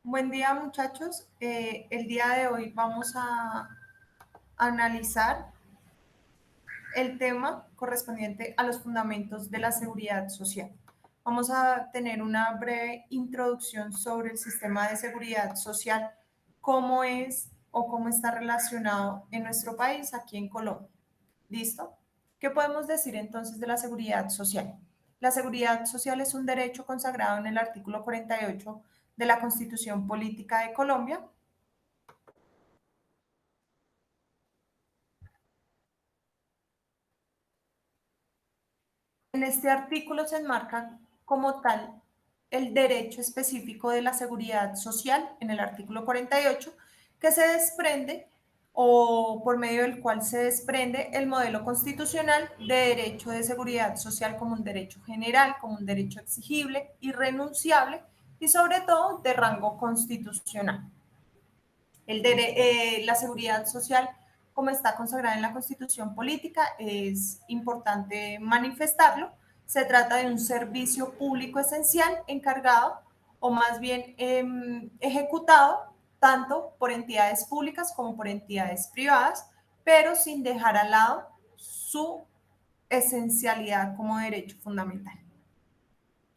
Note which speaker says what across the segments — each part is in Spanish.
Speaker 1: Buen día, muchachos. El día de hoy vamos a analizar el tema correspondiente a los fundamentos de la seguridad social. Vamos a tener una breve introducción sobre el sistema de seguridad social, cómo es o cómo está relacionado en nuestro país, aquí en Colombia. ¿Listo? ¿Qué podemos decir entonces de la seguridad social? La seguridad social es un derecho consagrado en el artículo 48 de la Constitución Política de Colombia. En este artículo se enmarca como tal el derecho específico de la seguridad social en el artículo 48, que se desprende o por medio del cual se desprende el modelo constitucional de derecho de seguridad social como un derecho general, como un derecho exigible, irrenunciable y sobre todo de rango constitucional. La seguridad social, como está consagrada en la Constitución Política, es importante manifestarlo. Se trata de un servicio público esencial encargado o más bien ejecutado tanto por entidades públicas como por entidades privadas, pero sin dejar al lado su esencialidad como derecho fundamental.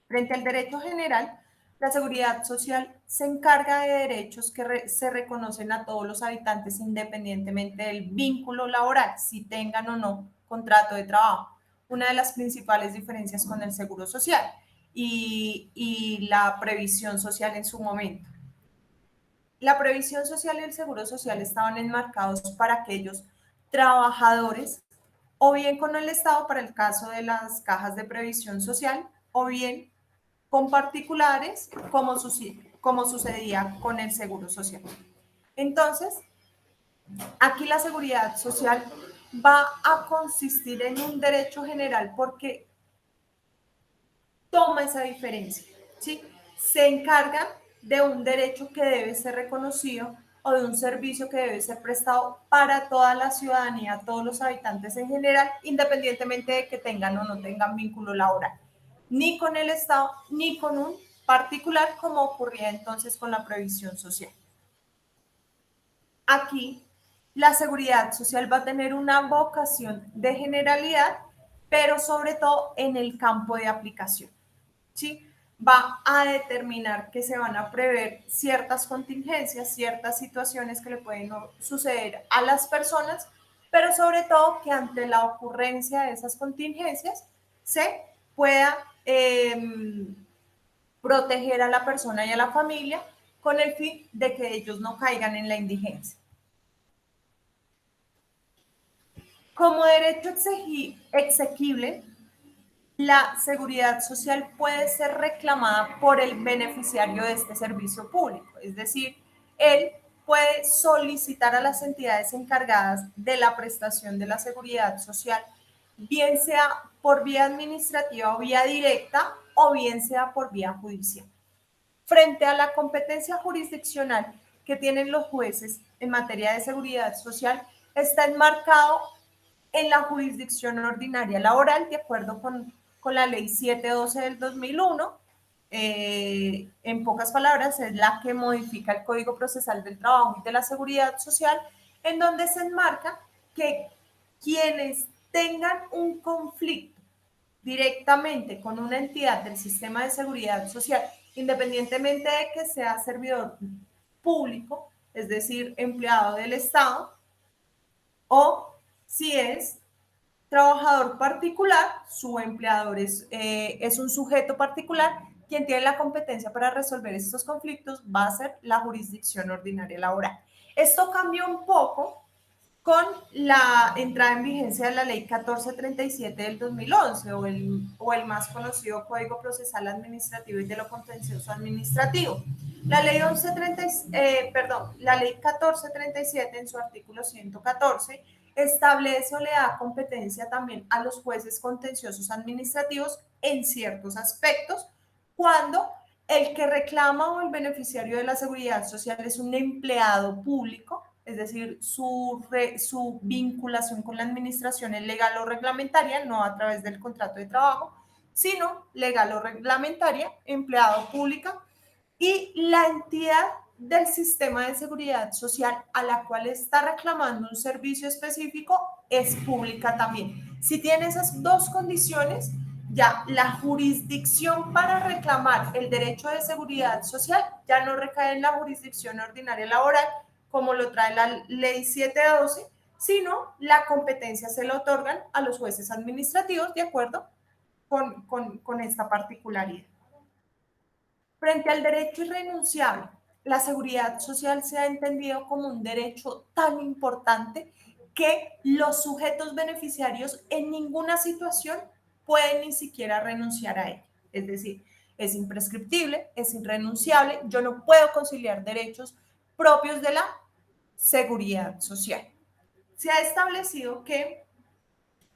Speaker 1: Frente al derecho general, la seguridad social se encarga de derechos que se reconocen a todos los habitantes independientemente del vínculo laboral, si tengan o no contrato de trabajo. Una de las principales diferencias con el seguro social y la previsión social en su momento. La previsión social y el seguro social estaban enmarcados para aquellos trabajadores o bien con el Estado para el caso de las cajas de previsión social o bien con particulares como sucedía con el seguro social. Entonces, aquí la seguridad social va a consistir en un derecho general porque toma esa diferencia, ¿sí? Se encarga de un derecho que debe ser reconocido o de un servicio que debe ser prestado para toda la ciudadanía, todos los habitantes en general, independientemente de que tengan o no tengan vínculo laboral, ni con el Estado, ni con un particular, como ocurría entonces con la previsión social. Aquí, la seguridad social va a tener una vocación de generalidad, pero sobre todo en el campo de aplicación. ¿Sí? Va a determinar que se van a prever ciertas contingencias, ciertas situaciones que le pueden suceder a las personas, pero sobre todo que ante la ocurrencia de esas contingencias se pueda proteger a la persona y a la familia con el fin de que ellos no caigan en la indigencia. Como derecho exequible, la seguridad social puede ser reclamada por el beneficiario de este servicio público, es decir, él puede solicitar a las entidades encargadas de la prestación de la seguridad social, bien sea por vía administrativa o vía directa, o bien sea por vía judicial. Frente a la competencia jurisdiccional que tienen los jueces en materia de seguridad social, está enmarcado en la jurisdicción ordinaria laboral, de acuerdo con la ley 712 del 2001. En pocas palabras, es la que modifica el Código Procesal del Trabajo y de la Seguridad Social, en donde se enmarca que quienes tengan un conflicto directamente con una entidad del sistema de seguridad social, independientemente de que sea servidor público, es decir, empleado del Estado, o si es trabajador particular, su empleador es un sujeto particular, quien tiene la competencia para resolver estos conflictos va a ser la jurisdicción ordinaria laboral. Esto cambió un poco con la entrada en vigencia de la ley 1437 del 2011 o el más conocido Código Procesal Administrativo y de lo Contencioso Administrativo. La ley, la ley 1437 en su artículo 114 establece o le da competencia también a los jueces contenciosos administrativos en ciertos aspectos cuando el que reclama o el beneficiario de la seguridad social es un empleado público, es decir, su vinculación con la administración es legal o reglamentaria, no a través del contrato de trabajo, sino legal o reglamentaria, empleado público, y la entidad del sistema de seguridad social a la cual está reclamando un servicio específico es pública también. Si tiene esas dos condiciones, ya la jurisdicción para reclamar el derecho de seguridad social ya no recae en la jurisdicción ordinaria laboral, como lo trae la ley 712, sino la competencia se la otorgan a los jueces administrativos de acuerdo con esta particularidad. Frente al derecho irrenunciable, la seguridad social se ha entendido como un derecho tan importante que los sujetos beneficiarios en ninguna situación pueden ni siquiera renunciar a él. Es decir, es imprescriptible, es irrenunciable, yo no puedo conciliar derechos propios de la seguridad social. Se ha establecido que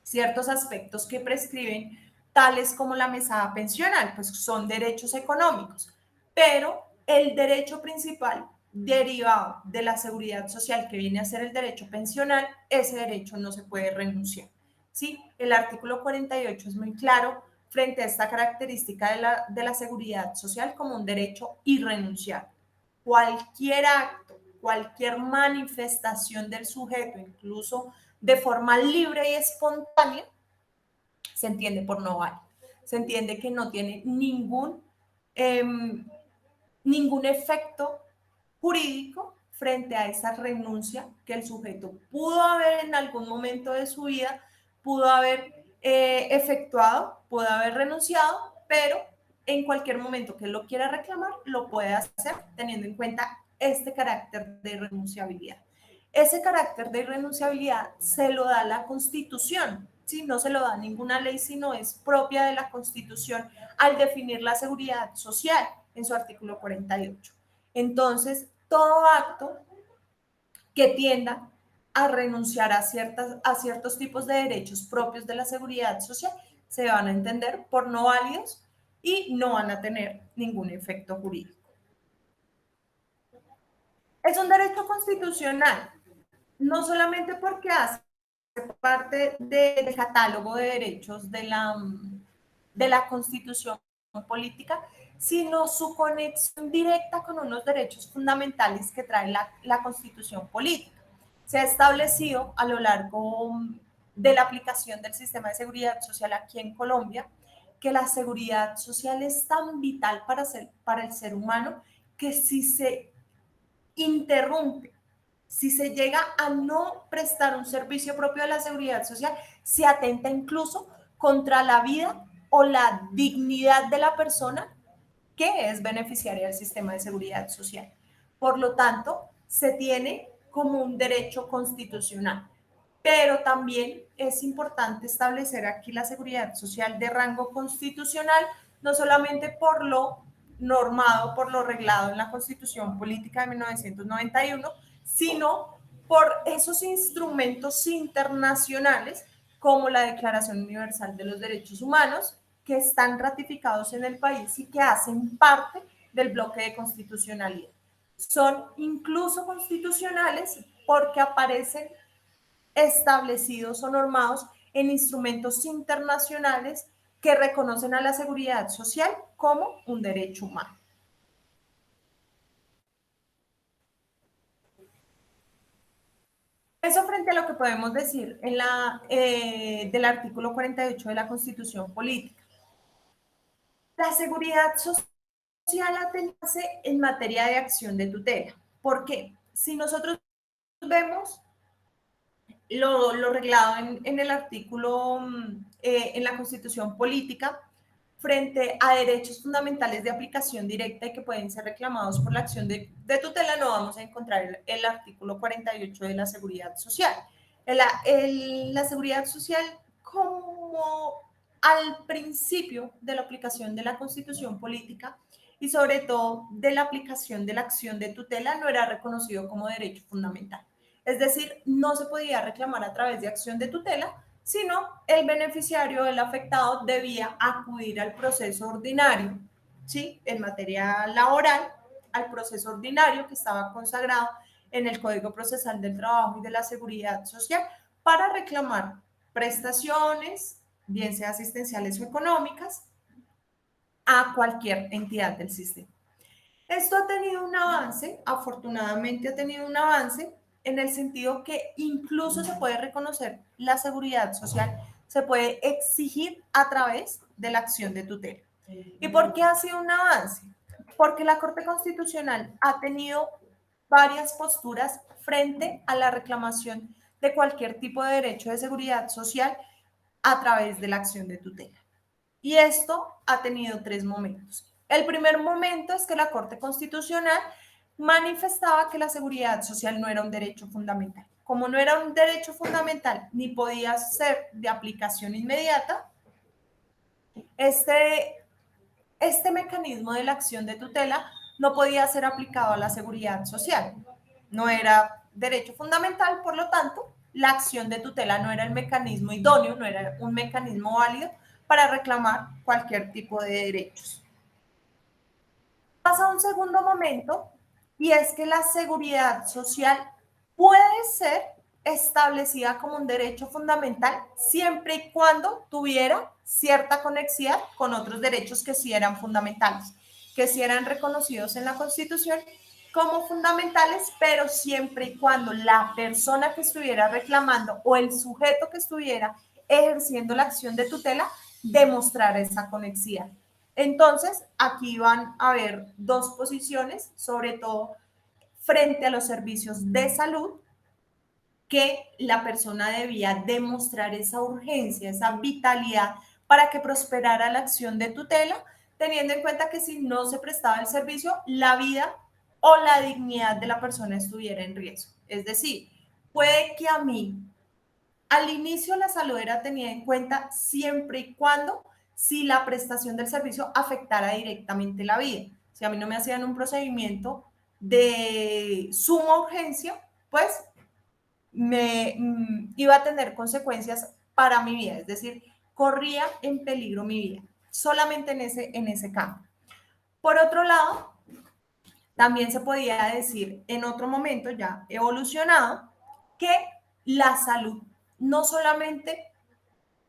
Speaker 1: ciertos aspectos que prescriben, tales como la mesada pensional, pues son derechos económicos, pero el derecho principal derivado de la seguridad social que viene a ser el derecho pensional, ese derecho no se puede renunciar. ¿Sí? El artículo 48 es muy claro frente a esta característica de la seguridad social como un derecho irrenunciable. Cualquier acto, cualquier manifestación del sujeto, incluso de forma libre y espontánea, se entiende por no válido. Se entiende que no tiene eh, ningún efecto jurídico frente a esa renuncia que el sujeto pudo haber en algún momento de su vida, pudo haber efectuado, pudo haber renunciado, pero en cualquier momento que él lo quiera reclamar, lo puede hacer teniendo en cuenta este carácter de irrenunciabilidad. Ese carácter de irrenunciabilidad se lo da la Constitución, ¿sí? No se lo da ninguna ley, sino es propia de la Constitución al definir la seguridad social en su artículo 48. Entonces, todo acto que tienda a renunciar a ciertos tipos de derechos propios de la seguridad social se van a entender por no válidos y no van a tener ningún efecto jurídico. Es un derecho constitucional, no solamente porque hace parte del catálogo de derechos de la Constitución política, sino su conexión directa con unos derechos fundamentales que trae la Constitución política. Se ha establecido a lo largo de la aplicación del sistema de seguridad social aquí en Colombia que la seguridad social es tan vital para el ser humano que si se interrumpe, si se llega a no prestar un servicio propio de la seguridad social, se atenta incluso contra la vida o la dignidad de la persona que es beneficiaria del sistema de seguridad social. Por lo tanto, se tiene como un derecho constitucional. Pero también es importante establecer aquí la seguridad social de rango constitucional, no solamente por lo normado, por lo reglado en la Constitución Política de 1991, sino por esos instrumentos internacionales como la Declaración Universal de los Derechos Humanos, que están ratificados en el país y que hacen parte del bloque de constitucionalidad. Son incluso constitucionales porque aparecen establecidos o normados en instrumentos internacionales que reconocen a la seguridad social como un derecho humano. Eso frente a lo que podemos decir del artículo 48 de la Constitución Política. La seguridad social atence en materia de acción de tutela. ¿Por qué? Si nosotros vemos lo reglado en el artículo, en la Constitución Política, frente a derechos fundamentales de aplicación directa y que pueden ser reclamados por la acción de tutela, no vamos a encontrar el artículo 48 de la seguridad social. La seguridad social como al principio de la aplicación de la Constitución Política y sobre todo de la aplicación de la acción de tutela no era reconocido como derecho fundamental. Es decir, no se podía reclamar a través de acción de tutela, sino el beneficiario, el afectado, debía acudir al proceso ordinario, ¿sí? En materia laboral, al proceso ordinario que estaba consagrado en el Código Procesal del Trabajo y de la Seguridad Social para reclamar prestaciones, bien sea asistenciales o económicas, a cualquier entidad del sistema. Esto ha tenido un avance, afortunadamente ha tenido un avance en el sentido que incluso se puede reconocer la seguridad social, se puede exigir a través de la acción de tutela. ¿Y por qué ha sido un avance? Porque la Corte Constitucional ha tenido varias posturas frente a la reclamación de cualquier tipo de derecho de seguridad social a través de la acción de tutela. Y esto ha tenido tres momentos. El primer momento es que la Corte Constitucional manifestaba que la seguridad social no era un derecho fundamental. Como no era un derecho fundamental ni podía ser de aplicación inmediata, este mecanismo de la acción de tutela no podía ser aplicado a la seguridad social. No era derecho fundamental, por lo tanto, la acción de tutela no era el mecanismo idóneo, no era un mecanismo válido para reclamar cualquier tipo de derechos. Pasa un segundo momento y es que la seguridad social puede ser establecida como un derecho fundamental siempre y cuando tuviera cierta conexión con otros derechos que sí eran fundamentales, que sí eran reconocidos en la Constitución como fundamentales, pero siempre y cuando la persona que estuviera reclamando o el sujeto que estuviera ejerciendo la acción de tutela demostrara esa conexión. Entonces, aquí van a haber dos posiciones, sobre todo frente a los servicios de salud, que la persona debía demostrar esa urgencia, esa vitalidad para que prosperara la acción de tutela, teniendo en cuenta que si no se prestaba el servicio, la vida o la dignidad de la persona estuviera en riesgo. Es decir, puede que a mí al inicio la salud era tenida en cuenta siempre y cuando si la prestación del servicio afectara directamente la vida. Si a mí no me hacían un procedimiento de suma urgencia, pues iba a tener consecuencias para mi vida, es decir, corría en peligro mi vida, solamente en ese campo. Por otro lado, también se podía decir en otro momento ya evolucionado que la salud no solamente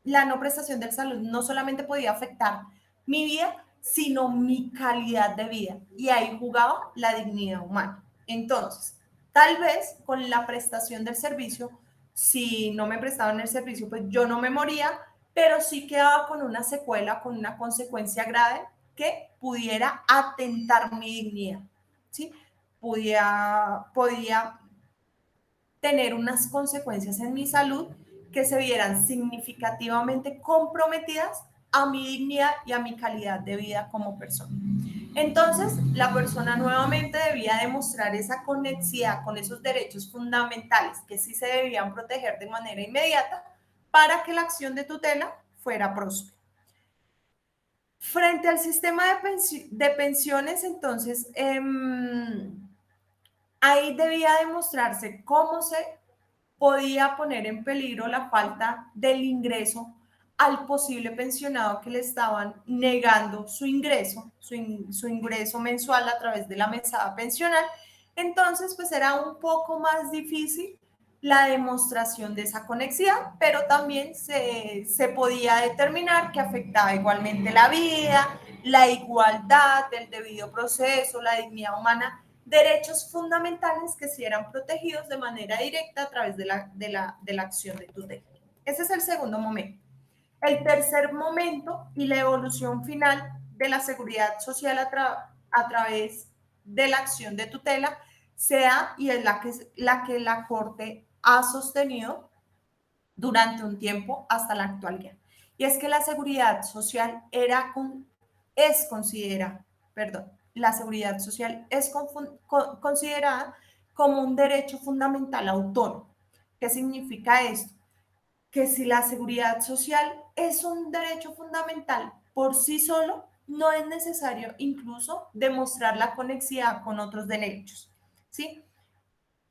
Speaker 1: la no prestación de salud no solamente podía afectar mi vida, sino mi calidad de vida. Y ahí jugaba la dignidad humana. Entonces, tal vez con la prestación del servicio, si no me prestaban el servicio, pues yo no me moría, pero sí quedaba con una secuela, con una consecuencia grave que pudiera atentar mi dignidad. ¿Sí? Podía tener unas consecuencias en mi salud que se vieran significativamente comprometidas a mi dignidad y a mi calidad de vida como persona. Entonces, la persona nuevamente debía demostrar esa conexión con esos derechos fundamentales que sí se debían proteger de manera inmediata para que la acción de tutela fuera próspera. Frente al sistema de pensiones, entonces, ahí debía demostrarse cómo se podía poner en peligro la falta del ingreso al posible pensionado que le estaban negando su ingreso, su ingreso mensual a través de la mesada pensional. Entonces, pues era un poco más difícil la demostración de esa conexión, pero también se podía determinar que afectaba igualmente la vida, la igualdad, el debido proceso, la dignidad humana, derechos fundamentales que sí eran protegidos de manera directa a través de la acción de tutela. Ese es el segundo momento. El tercer momento y la evolución final de la seguridad social a través de la acción de tutela se da y es la que la Corte ha sostenido durante un tiempo hasta la actualidad. Y es que la seguridad social es considerada, perdón, la seguridad social es considerada como un derecho fundamental autónomo. ¿Qué significa esto? Que si la seguridad social es un derecho fundamental por sí solo, no es necesario incluso demostrar la conexión con otros derechos. ¿Sí?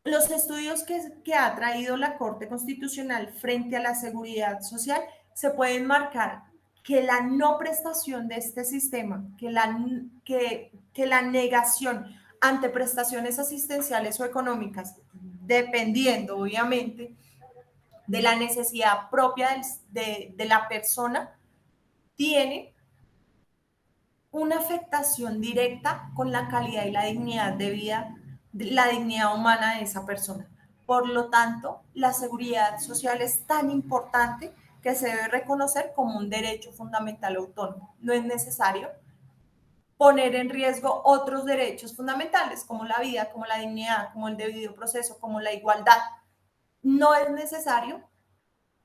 Speaker 1: Los estudios que ha traído la Corte Constitucional frente a la seguridad social se pueden marcar que la no prestación de este sistema, que la negación ante prestaciones asistenciales o económicas, dependiendo obviamente de la necesidad propia de la persona, tiene una afectación directa con la calidad y la dignidad de vida, la dignidad humana de esa persona. Por lo tanto, la seguridad social es tan importante que se debe reconocer como un derecho fundamental autónomo. No es necesario poner en riesgo otros derechos fundamentales como la vida, como la dignidad, como el debido proceso, como la igualdad. No es necesario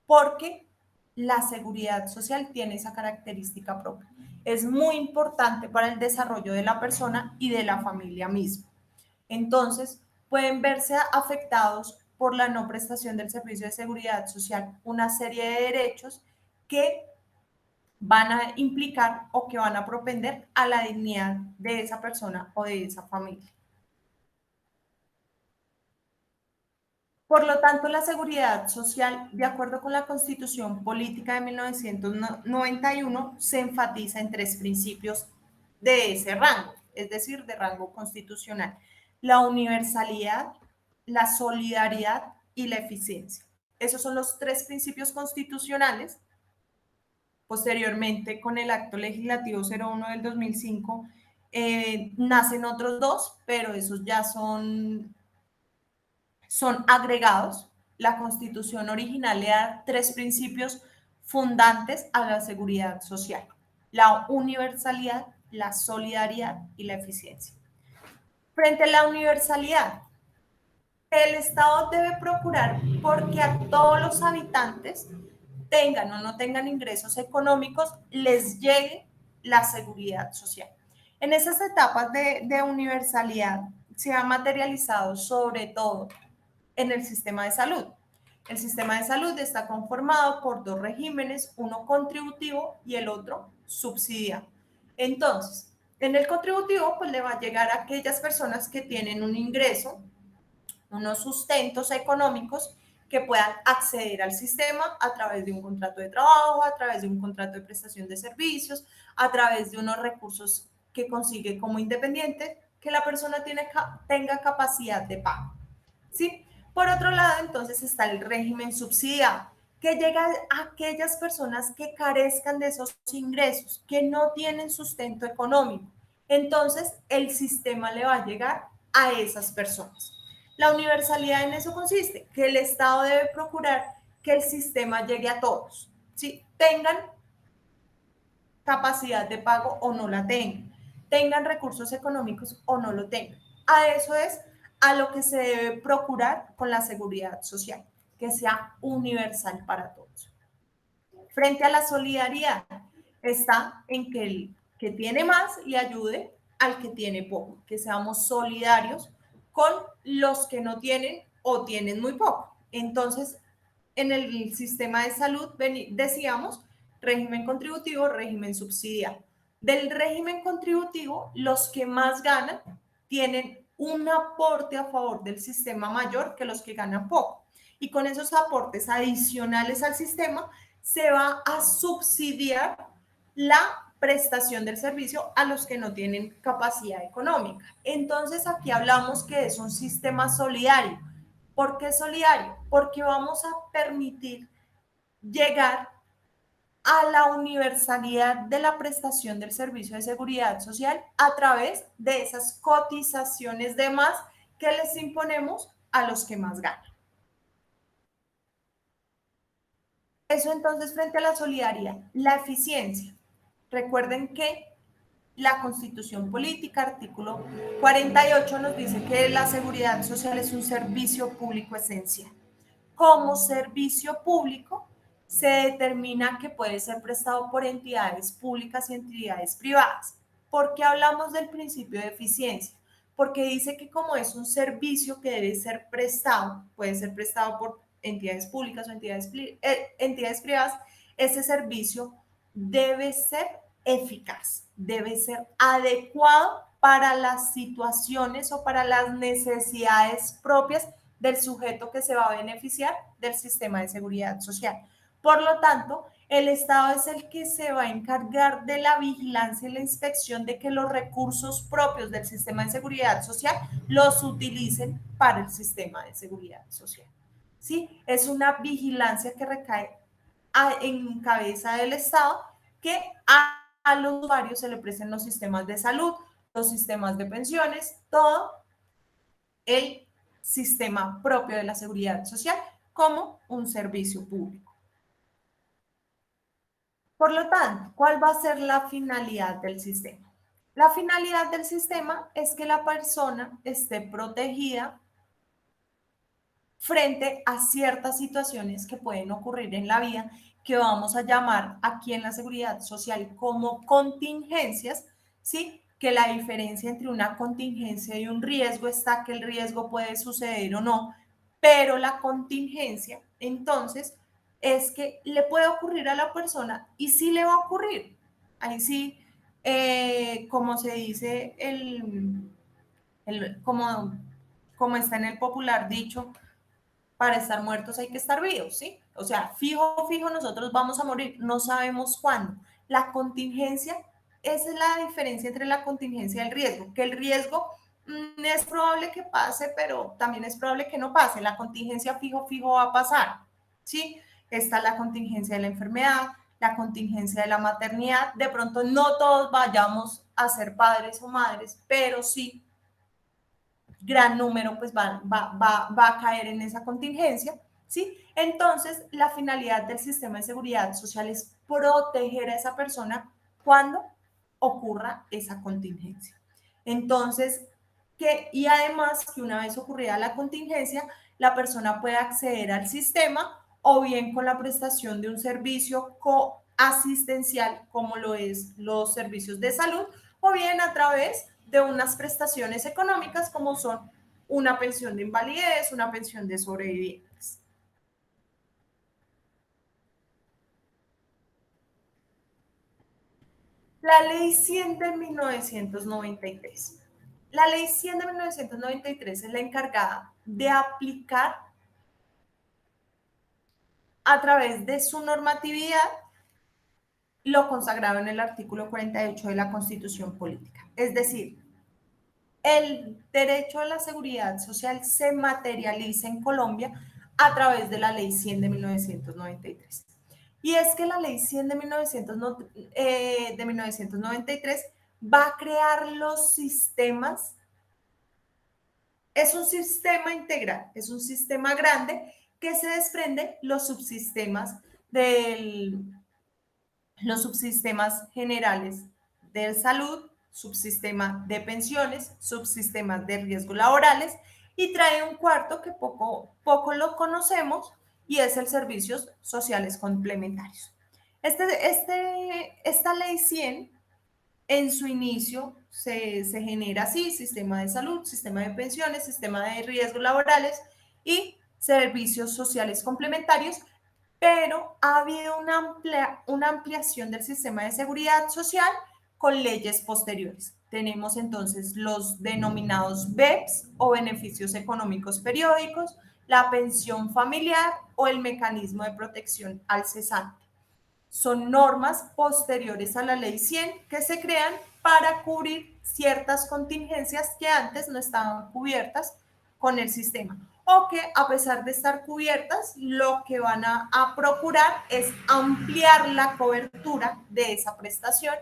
Speaker 1: porque la seguridad social tiene esa característica propia. Es muy importante para el desarrollo de la persona y de la familia misma. Entonces, pueden verse afectados por la no prestación del servicio de seguridad social una serie de derechos que van a implicar o que van a propender a la dignidad de esa persona o de esa familia. Por lo tanto, la seguridad social, de acuerdo con la Constitución Política de 1991, se enfatiza en tres principios de ese rango, es decir, de rango constitucional: la universalidad, la solidaridad y la eficiencia. Esos son los tres principios constitucionales. Posteriormente, con el Acto Legislativo 01 del 2005, nacen otros dos, pero esos ya son agregados. La Constitución original le da tres principios fundantes a la seguridad social: la universalidad, la solidaridad y la eficiencia. Frente a la universalidad, el Estado debe procurar porque a todos los habitantes, tengan o no tengan ingresos económicos, les llegue la seguridad social. En esas etapas de universalidad se ha materializado sobre todo en el sistema de salud. El sistema de salud está conformado por dos regímenes, uno contributivo y el otro subsidiado. Entonces, en el contributivo, pues le va a llegar a aquellas personas que tienen un ingreso, unos sustentos económicos, que puedan acceder al sistema a través de un contrato de trabajo, a través de un contrato de prestación de servicios, a través de unos recursos que consigue como independiente, que la persona tenga capacidad de pago. ¿Sí? Por otro lado, entonces está el régimen subsidiado, que llega a aquellas personas que carezcan de esos ingresos, que no tienen sustento económico. Entonces, el sistema le va a llegar a esas personas. La universalidad en eso consiste, que el Estado debe procurar que el sistema llegue a todos, ¿sí? Tengan capacidad de pago o no la tengan recursos económicos o no lo tengan. A eso es a lo que se debe procurar con la seguridad social, que sea universal para todos. Frente a la solidaridad, está en que el que tiene más le ayude al que tiene poco, que seamos solidarios con los que no tienen o tienen muy poco. Entonces, en el sistema de salud decíamos régimen contributivo, régimen subsidiado. Del régimen contributivo, los que más ganan tienen un aporte a favor del sistema mayor que los que ganan poco. Y con esos aportes adicionales al sistema se va a subsidiar la prestación del servicio a los que no tienen capacidad económica. Entonces aquí hablamos que es un sistema solidario. ¿Por qué solidario? Porque vamos a permitir llegar a la universalidad de la prestación del servicio de seguridad social a través de esas cotizaciones de más que les imponemos a los que más ganan. Eso entonces frente a la solidaridad. La eficiencia. Recuerden que la Constitución Política, artículo 48, nos dice que la seguridad social es un servicio público esencial. Como servicio público se determina que puede ser prestado por entidades públicas y entidades privadas. ¿Por qué hablamos del principio de eficiencia? Porque dice que como es un servicio que debe ser prestado, puede ser prestado por entidades públicas o entidades privadas, ese servicio debe ser eficaz, debe ser adecuado para las situaciones o para las necesidades propias del sujeto que se va a beneficiar del sistema de seguridad social. Por lo tanto, el Estado es el que se va a encargar de la vigilancia y la inspección de que los recursos propios del sistema de seguridad social los utilicen para el sistema de seguridad social. ¿Sí? Es una vigilancia que recae en cabeza del Estado, que a los usuarios se le presten los sistemas de salud, los sistemas de pensiones, todo el sistema propio de la seguridad social como un servicio público. Por lo tanto, ¿cuál va a ser la finalidad del sistema? La finalidad del sistema es que la persona esté protegida frente a ciertas situaciones que pueden ocurrir en la vida, que vamos a llamar aquí en la seguridad social como contingencias, ¿sí? Que la diferencia entre una contingencia y un riesgo está que el riesgo puede suceder o no, pero la contingencia, entonces, es que le puede ocurrir a la persona y sí le va a ocurrir. Ahí sí, como se dice, como está en el popular dicho, para estar muertos hay que estar vivos, ¿sí? O sea, fijo, fijo, nosotros vamos a morir, no sabemos cuándo. La contingencia, esa es la diferencia entre la contingencia y el riesgo, que el riesgo es probable que pase, pero también es probable que no pase. La contingencia fijo, fijo va a pasar, ¿sí? Está la contingencia de la enfermedad, la contingencia de la maternidad. De pronto no todos vayamos a ser padres o madres, pero sí gran número pues va a caer en esa contingencia, ¿sí? Entonces, la finalidad del sistema de seguridad social es proteger a esa persona cuando ocurra esa contingencia. Entonces, y además que una vez ocurrida la contingencia, la persona puede acceder al sistema o bien con la prestación de un servicio coasistencial, como lo es los servicios de salud, o bien a través de unas prestaciones económicas como son una pensión de invalidez, una pensión de sobrevivientes. La ley 100 de 1993. La ley 100 de 1993 es la encargada de aplicar a través de su normatividad lo consagrado en el artículo 48 de la Constitución Política. Es decir, el derecho a la seguridad social se materializa en Colombia a través de la ley 100 de 1993. Y es que la ley 100 de 1993 va a crear los sistemas, es un sistema integral, es un sistema grande que se desprende los subsistemas los subsistemas generales de salud, subsistema de pensiones, subsistemas de riesgos laborales y trae un cuarto que poco lo conocemos y es el servicios sociales complementarios. Esta ley 100 en su inicio se genera así, sistema de salud, sistema de pensiones, sistema de riesgos laborales y servicios sociales complementarios, pero ha habido una ampliación del sistema de seguridad social con leyes posteriores. Tenemos entonces los denominados BEPS o beneficios económicos periódicos, la pensión familiar o el mecanismo de protección al cesante. Son normas posteriores a la ley 100 que se crean para cubrir ciertas contingencias que antes no estaban cubiertas con el sistema o que a pesar de estar cubiertas, lo que van a procurar es ampliar la cobertura de esa prestación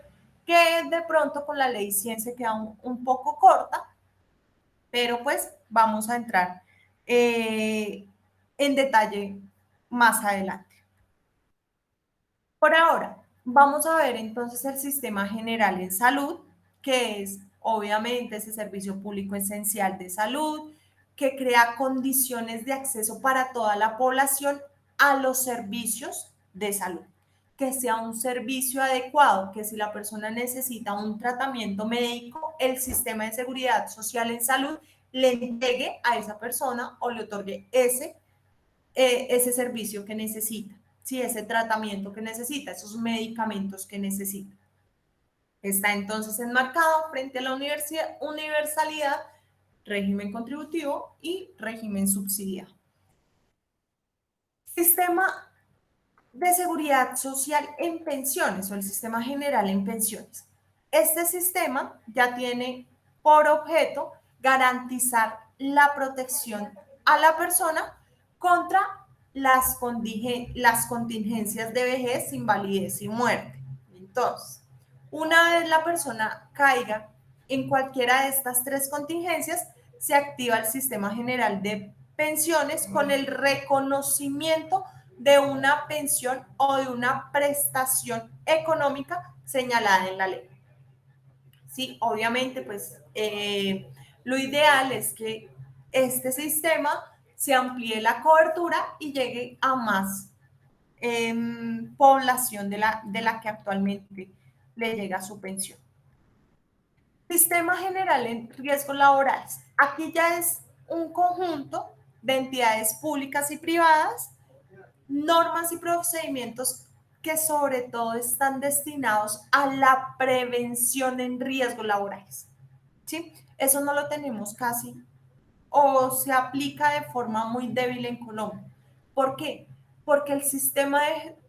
Speaker 1: que de pronto con la ley 100 se queda un poco corta, pero pues vamos a entrar en detalle más adelante. Por ahora, vamos a ver entonces el sistema general en salud, que es obviamente ese servicio público esencial de salud, que crea condiciones de acceso para toda la población a los servicios de salud, que sea un servicio adecuado, que si la persona necesita un tratamiento médico, el sistema de seguridad social en salud le entregue a esa persona o le otorgue ese servicio que necesita, ¿sí? Ese tratamiento que necesita, esos medicamentos que necesita. Está entonces enmarcado frente a la universalidad, régimen contributivo y régimen subsidiado. Sistema de seguridad social en pensiones o el sistema general en pensiones. Este sistema ya tiene por objeto garantizar la protección a la persona contra las contingencias de vejez, invalidez y muerte. Entonces, Una vez la persona caiga en cualquiera de estas tres contingencias, se activa el sistema general de pensiones con el reconocimiento de una pensión o de una prestación económica señalada en la ley. Sí, obviamente, pues lo ideal es que este sistema se amplíe la cobertura y llegue a más población de la que actualmente le llega su pensión. Sistema general en riesgos laborales. Aquí ya es un conjunto de entidades públicas y privadas, normas y procedimientos que sobre todo están destinados a la prevención en riesgos laborales. ¿Sí? Eso no lo tenemos casi o se aplica de forma muy débil en Colombia. ¿Por qué? Porque el sistema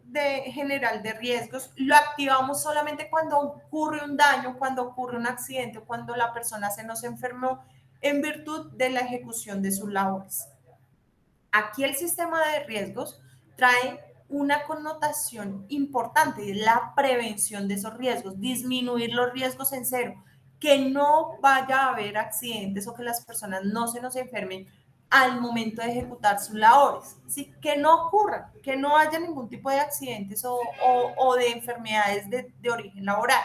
Speaker 1: de general de riesgos lo activamos solamente cuando ocurre un daño, cuando ocurre un accidente, cuando la persona se nos enfermó en virtud de la ejecución de sus labores. Aquí el sistema de riesgos trae una connotación importante y es la prevención de esos riesgos, disminuir los riesgos en cero, que no vaya a haber accidentes o que las personas no se nos enfermen al momento de ejecutar sus labores, ¿sí? Que no ocurra, que no haya ningún tipo de accidentes o de enfermedades de origen laboral.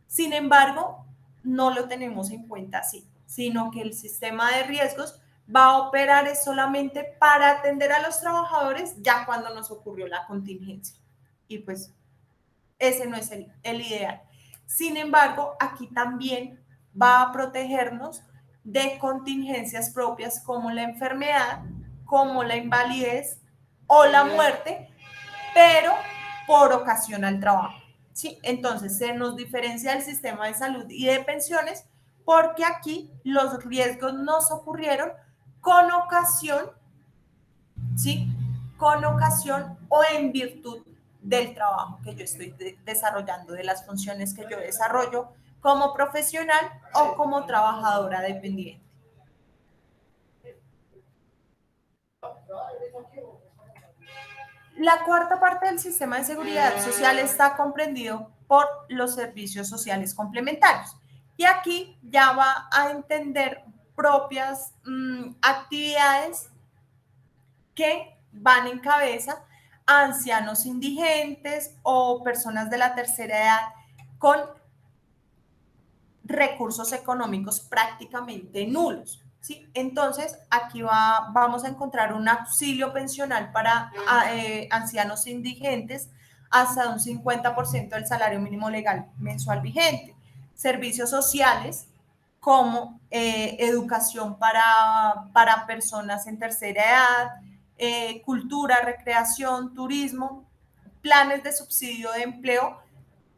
Speaker 1: Sin embargo, no lo tenemos en cuenta así, sino que el sistema de riesgos va a operar es solamente para atender a los trabajadores ya cuando nos ocurrió la contingencia. Y pues ese no es el ideal. Sin embargo, aquí también va a protegernos de contingencias propias como la enfermedad, como la invalidez o la muerte, pero por ocasión al trabajo. ¿Sí? Entonces, se nos diferencia del sistema de salud y de pensiones porque aquí los riesgos nos ocurrieron con ocasión, ¿sí? Con ocasión o en virtud del trabajo que yo estoy desarrollando, de las funciones que yo desarrollo como profesional o como trabajadora dependiente. La cuarta parte del sistema de seguridad social está comprendido por los servicios sociales complementarios. Y aquí ya va a entender propias actividades que van en cabeza a ancianos indigentes o personas de la tercera edad con recursos económicos prácticamente nulos. ¿Sí? Entonces, aquí vamos a encontrar un auxilio pensional para ancianos indigentes hasta un 50% del salario mínimo legal mensual vigente. Servicios sociales como educación para personas en tercera edad, cultura, recreación, turismo, planes de subsidio de empleo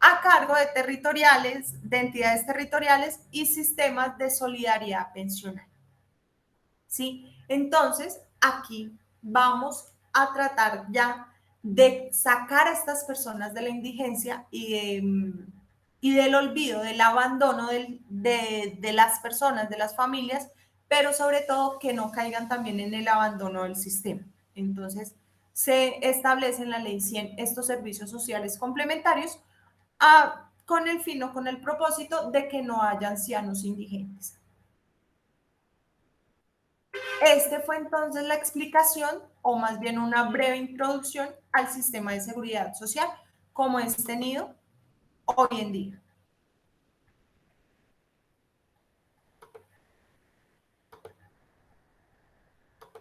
Speaker 1: a cargo de territoriales, de entidades territoriales y sistemas de solidaridad pensional. ¿Sí? Entonces, aquí vamos a tratar ya de sacar a estas personas de la indigencia y del olvido, del abandono de las personas, de las familias, pero sobre todo que no caigan también en el abandono del sistema. Entonces, se establece en la ley 100 estos servicios sociales complementarios con el fin o con el propósito de que no haya ancianos indigentes. Este fue entonces la explicación, o más bien una breve introducción al sistema de seguridad social como es tenido hoy en día.